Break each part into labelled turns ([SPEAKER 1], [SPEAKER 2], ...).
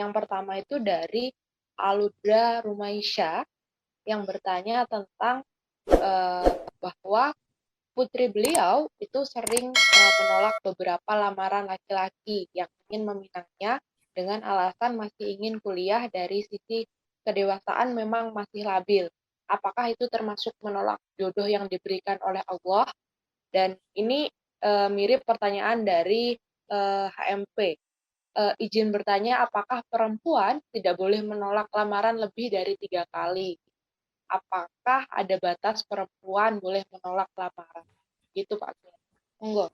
[SPEAKER 1] Yang pertama itu dari Aludra Rumaisya yang bertanya tentang bahwa putri beliau itu sering menolak beberapa lamaran laki-laki yang ingin meminangnya dengan alasan masih ingin kuliah dari sisi kedewasaan memang masih labil. Apakah itu termasuk menolak jodoh yang diberikan oleh Allah? Dan ini mirip pertanyaan dari HMP. Izin bertanya, apakah perempuan tidak boleh menolak lamaran lebih dari 3 kali? Apakah ada batas perempuan boleh menolak lamaran? Gitu Pak. Monggo.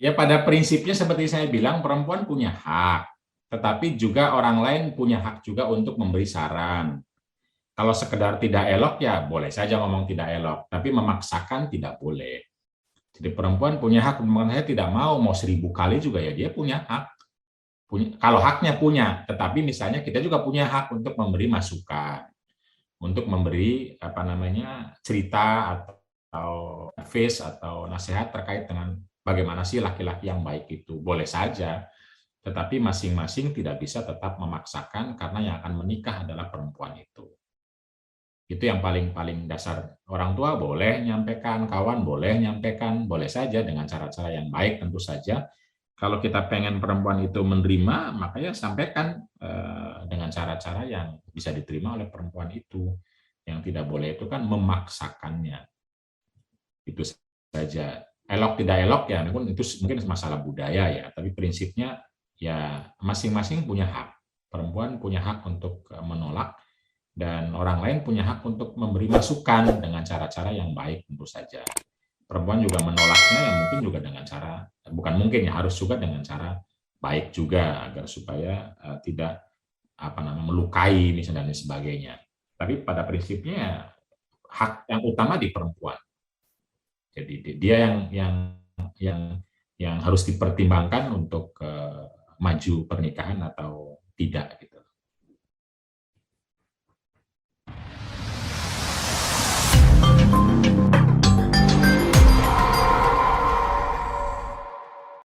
[SPEAKER 2] Ya pada prinsipnya seperti saya bilang perempuan punya hak, tetapi juga orang lain punya hak juga untuk memberi saran. Kalau sekedar tidak elok ya boleh saja ngomong tidak elok, tapi memaksakan tidak boleh. Jadi perempuan punya hak, saya tidak mau 1000 kali juga ya dia punya hak. Kalau haknya punya, tetapi misalnya kita juga punya hak untuk memberi masukan, untuk memberi cerita atau advice atau nasihat terkait dengan bagaimana sih laki-laki yang baik itu. Boleh saja, tetapi masing-masing tidak bisa tetap memaksakan karena yang akan menikah adalah perempuan itu. Itu yang paling dasar. Orang tua boleh nyampaikan, kawan boleh nyampaikan, boleh saja dengan cara-cara yang baik tentu saja. Kalau kita pengen perempuan itu menerima, makanya sampaikan dengan cara-cara yang bisa diterima oleh perempuan itu. Yang tidak boleh itu kan memaksakannya. Itu saja. Elok tidak elok ya, itu mungkin masalah budaya ya, tapi prinsipnya ya masing-masing punya hak. Perempuan punya hak untuk menolak, dan orang lain punya hak untuk memberi masukan dengan cara-cara yang baik tentu saja. Perempuan juga menolaknya yang mungkin juga dengan cara, bukan mungkin ya, harus juga dengan cara baik juga agar supaya tidak melukai misalnya dan sebagainya. Tapi pada prinsipnya hak yang utama di perempuan. Jadi dia yang harus dipertimbangkan untuk maju pernikahan atau tidak gitu.